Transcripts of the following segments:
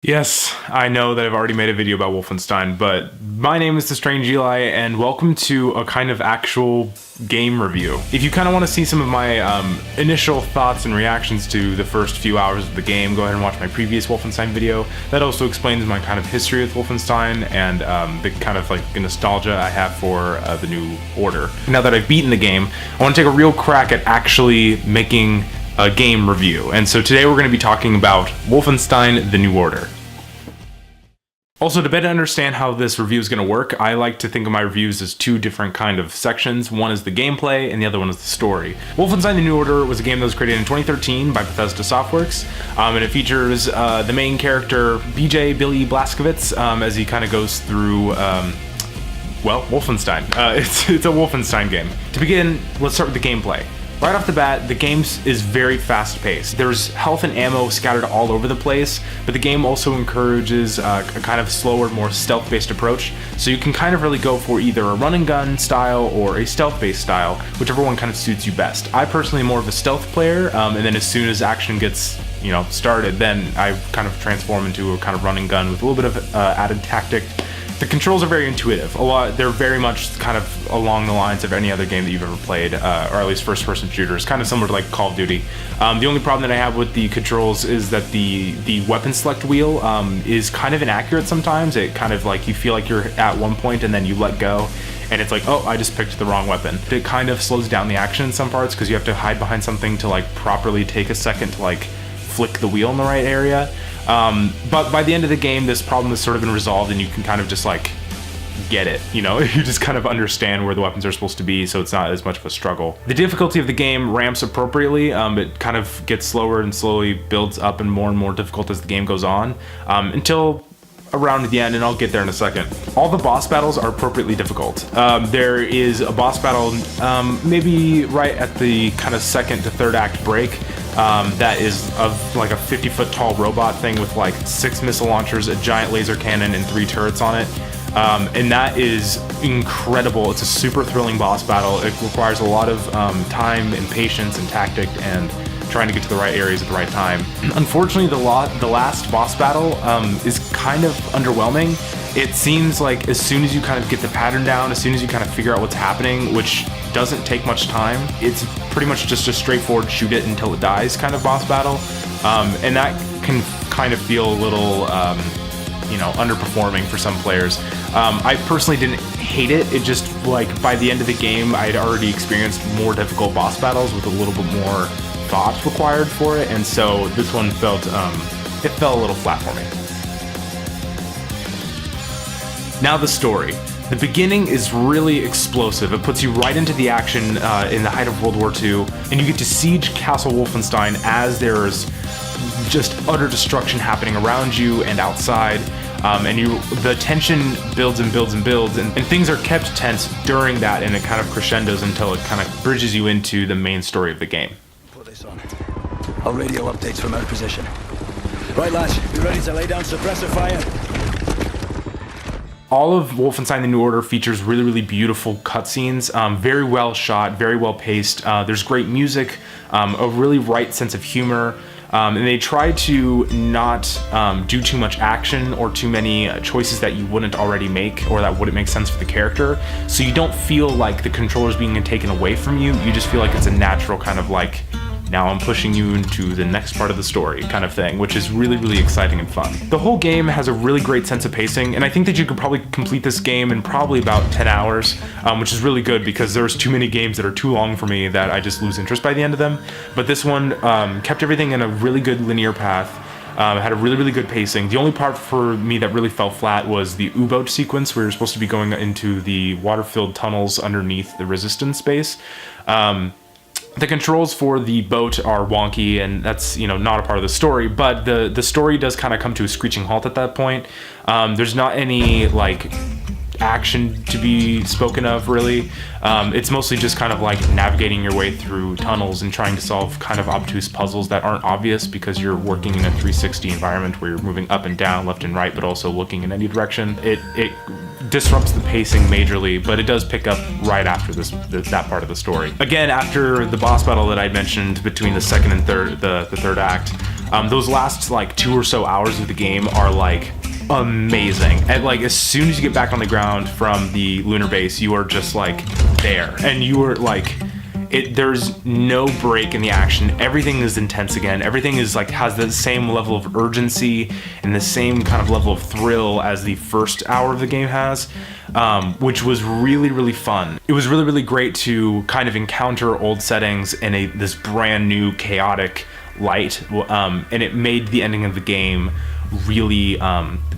Yes, I know that I've already made a video about Wolfenstein, but my name is The Strange Eli, and welcome to a kind of actual game review. If you kind of want to see some of my initial thoughts and reactions to the first few hours of the game, go ahead and watch my previous Wolfenstein video. That also explains my kind of history with Wolfenstein and the kind of like nostalgia I have for the New Order. Now that I've beaten the game, I want to take a real crack at actually making a game review. And so today we're going to be talking about Wolfenstein: The New Order. Also, to better understand how this review is going to work, I like to think of my reviews as two different kind of sections. One is the gameplay, and the other one is the story. Wolfenstein: The New Order was a game that was created in 2013 by Bethesda Softworks, and it features the main character, Billy Blazkowicz, as he kind of goes through, well, Wolfenstein. It's a Wolfenstein game. To begin, let's start with the gameplay. Right off the bat, the game is very fast-paced. There's health and ammo scattered all over the place, but the game also encourages a kind of slower, more stealth-based approach, so you can kind of really go for either a run-and-gun style or a stealth-based style, whichever one kind of suits you best. I personally am more of a stealth player, and then as soon as action gets started, then I kind of transform into a kind of run-and-gun with a little bit of added tactic. The controls are very intuitive. They're very much kind of along the lines of any other game that you've ever played, or at least first-person shooters, kind of similar to like Call of Duty. The only problem that I have with the controls is that the weapon select wheel is kind of inaccurate sometimes. It kind of like, you feel like you're at one point and then you let go, and it's like, oh, I just picked the wrong weapon. It kind of slows down the action in some parts because you have to hide behind something to like properly take a second to like flick the wheel in the right area. But by the end of the game, this problem has sort of been resolved, and you can kind of just like get it, you just kind of understand where the weapons are supposed to be, so it's not as much of a struggle. The difficulty of the game ramps appropriately. It kind of gets slower and slowly builds up and more difficult as the game goes on, until around the end, and I'll get there in a second. All the boss battles are appropriately difficult. There is a boss battle maybe right at the kind of second to third act break, that is of like a 50-foot tall robot thing with like 6 missile launchers, a giant laser cannon, and 3 turrets on it. And that is incredible. It's a super thrilling boss battle. It requires a lot of time and patience and tactic and trying to get to the right areas at the right time. Unfortunately, the last boss battle is kind of underwhelming. It seems like as soon as you kind of get the pattern down, as soon as you kind of figure out what's happening, which doesn't take much time, it's pretty much just a straightforward shoot it until it dies kind of boss battle. And that can kind of feel a little underperforming for some players. I personally didn't hate it. It just, like, by the end of the game, I'd already experienced more difficult boss battles with a little bit more thought required for it, and so this one felt, it fell a little flat for me. Now the story. The beginning is really explosive. It puts you right into the action in the height of World War II, and you get to siege Castle Wolfenstein as there's just utter destruction happening around you and outside, and the tension builds and builds and builds, and things are kept tense during that, and it kind of crescendos until it kind of bridges you into the main story of the game. Put this on. I'll radio updates from our position. Right, lads, you ready to lay down suppressor fire? All of Wolfenstein: The New Order features really beautiful cutscenes, very well shot, very well paced. There's great music, a really right sense of humor, and they try to not do too much action or too many choices that you wouldn't already make or that wouldn't make sense for the character. So you don't feel like the controller's being taken away from you. You just feel like it's a natural kind of like, now I'm pushing you into the next part of the story kind of thing, which is really exciting and fun. The whole game has a really great sense of pacing, and I think that you could probably complete this game in probably about 10 hours, which is really good because there's too many games that are too long for me that I just lose interest by the end of them. But this one kept everything in a really good linear path. Had a really good pacing. The only part for me that really fell flat was the U-boat sequence where you're supposed to be going into the water-filled tunnels underneath the resistance base. The controls for the boat are wonky, and that's, not a part of the story, but the story does kind of come to a screeching halt at that point. There's not any, like, action to be spoken of, really. It's mostly just kind of like navigating your way through tunnels and trying to solve kind of obtuse puzzles that aren't obvious because you're working in a 360 environment where you're moving up and down, left and right, but also looking in any direction. It disrupts the pacing majorly, but it does pick up right after that part of the story. Again, after the boss battle that I mentioned between the second and third, the third act, those last like 2 or so hours of the game are like amazing. And like as soon as you get back on the ground from the lunar base, you are just like there, and you are like, there's no break in the action. Everything is intense again. Everything is like has the same level of urgency and the same kind of level of thrill as the first hour of the game has, which was really, really fun. It was really, really great to kind of encounter old settings in this brand new chaotic light, and it made the ending of the game really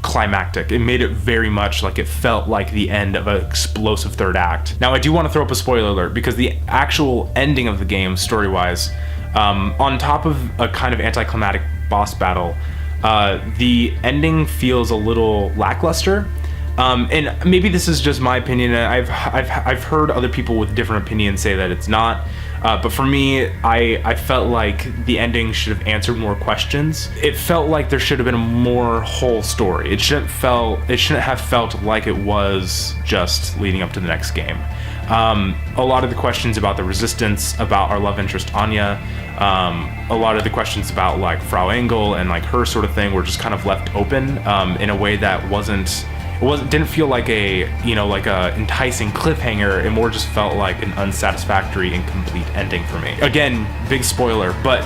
climactic. It made it very much like it felt like the end of an explosive third act. Now I do want to throw up a spoiler alert, because the actual ending of the game, story-wise, on top of a kind of anticlimactic boss battle, the ending feels a little lackluster. And maybe this is just my opinion, and I've heard other people with different opinions say that it's not. But for me, I felt like the ending should have answered more questions. It felt like there should have been a more whole story. It shouldn't have felt like it was just leading up to the next game. A lot of the questions about the Resistance, about our love interest Anya, a lot of the questions about like Frau Engel and like her sort of thing were just kind of left open in a way that didn't feel like a enticing cliffhanger. It more just felt like an unsatisfactory, incomplete ending for me. Again, big spoiler, but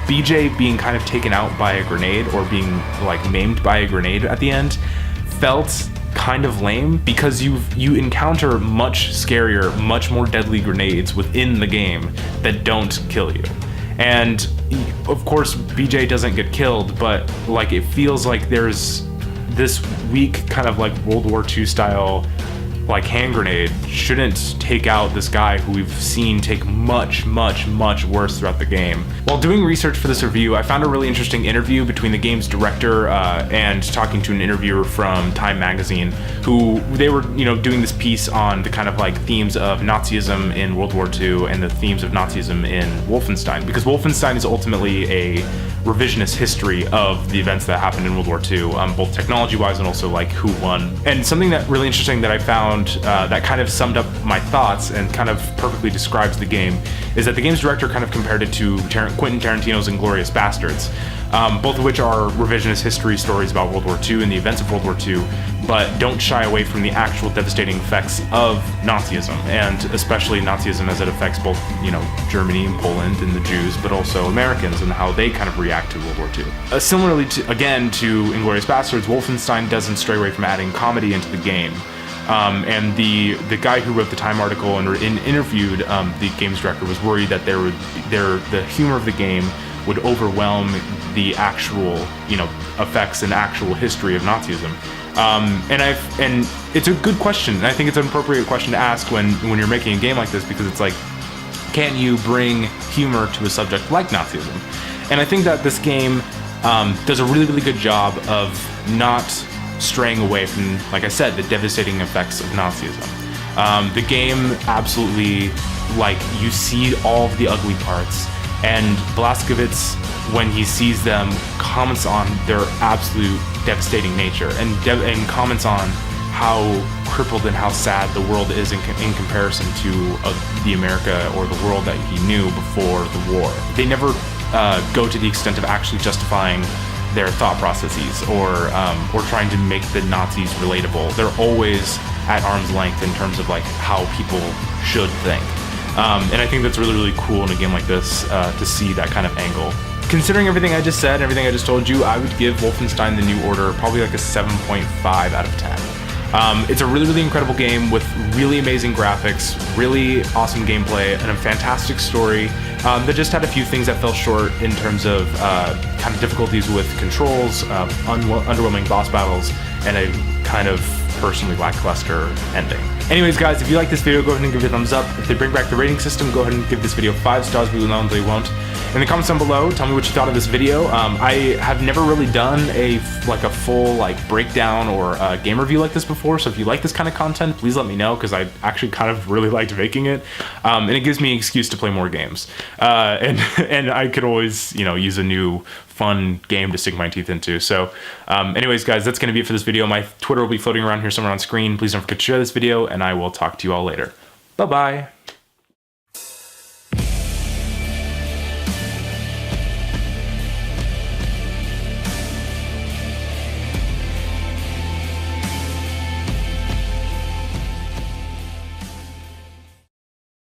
BJ being kind of taken out by a grenade, or being like maimed by a grenade at the end, felt kind of lame, because you encounter much scarier, much more deadly grenades within the game that don't kill you. And of course BJ doesn't get killed, but like it feels like there's this weak kind of like World War II style like hand grenade shouldn't take out this guy who we've seen take much, much, much worse throughout the game. While doing research for this review, I found a really interesting interview between the game's director and talking to an interviewer from Time magazine, who they were doing this piece on the kind of like themes of Nazism in World War II and the themes of Nazism in Wolfenstein, because Wolfenstein is ultimately a revisionist history of the events that happened in World War II, both technology-wise and also like who won. And something that really interesting that I found that kind of summed up my thoughts and kind of perfectly describes the game is that the game's director kind of compared it to Quentin Tarantino's Inglourious Bastards, both of which are revisionist history stories about World War II and the events of World War II, but don't shy away from the actual devastating effects of Nazism, and especially Nazism as it affects both, Germany and Poland and the Jews, but also Americans and how they kind of react to World War II. Similarly to Inglourious Bastards, Wolfenstein doesn't stray away from adding comedy into the game. And the guy who wrote the Time article and interviewed the game's director was worried that the humor of the game would overwhelm the actual effects and actual history of Nazism. And it's a good question, and I think it's an appropriate question to ask when you're making a game like this, because it's like, can you bring humor to a subject like Nazism? And I think that this game does a really, really good job of not straying away from, like I said, the devastating effects of Nazism. The game absolutely, like, you see all of the ugly parts, and Blazkowicz, when he sees them, comments on their absolute devastating nature, and comments on how crippled and how sad the world is in comparison to the America or the world that he knew before the war. They never go to the extent of actually justifying their thought processes or trying to make the Nazis relatable. They're always at arm's length in terms of like how people should think. And I think that's really, really cool in a game like this to see that kind of angle. Considering everything I just said, everything I just told you, I would give Wolfenstein: The New Order probably like a 7.5 out of 10. It's a really, really incredible game with really amazing graphics, really awesome gameplay, and a fantastic story that just had a few things that fell short in terms of kind of difficulties with controls, underwhelming boss battles, and a kind of personally lackluster ending. Anyways, guys, if you like this video, go ahead and give it a thumbs up. If they bring back the rating system, go ahead and give this video 5 stars, but we know they won't. In the comments down below, tell me what you thought of this video. I have never really done a full breakdown or game review like this before, so if you like this kind of content, please let me know, because I actually kind of really liked making it, and it gives me an excuse to play more games. And I could always, use a new fun game to sink my teeth into. So anyways, guys, that's going to be it for this video. My Twitter will be floating around here somewhere on screen. Please don't forget to share this video, and I will talk to you all later. Bye-bye.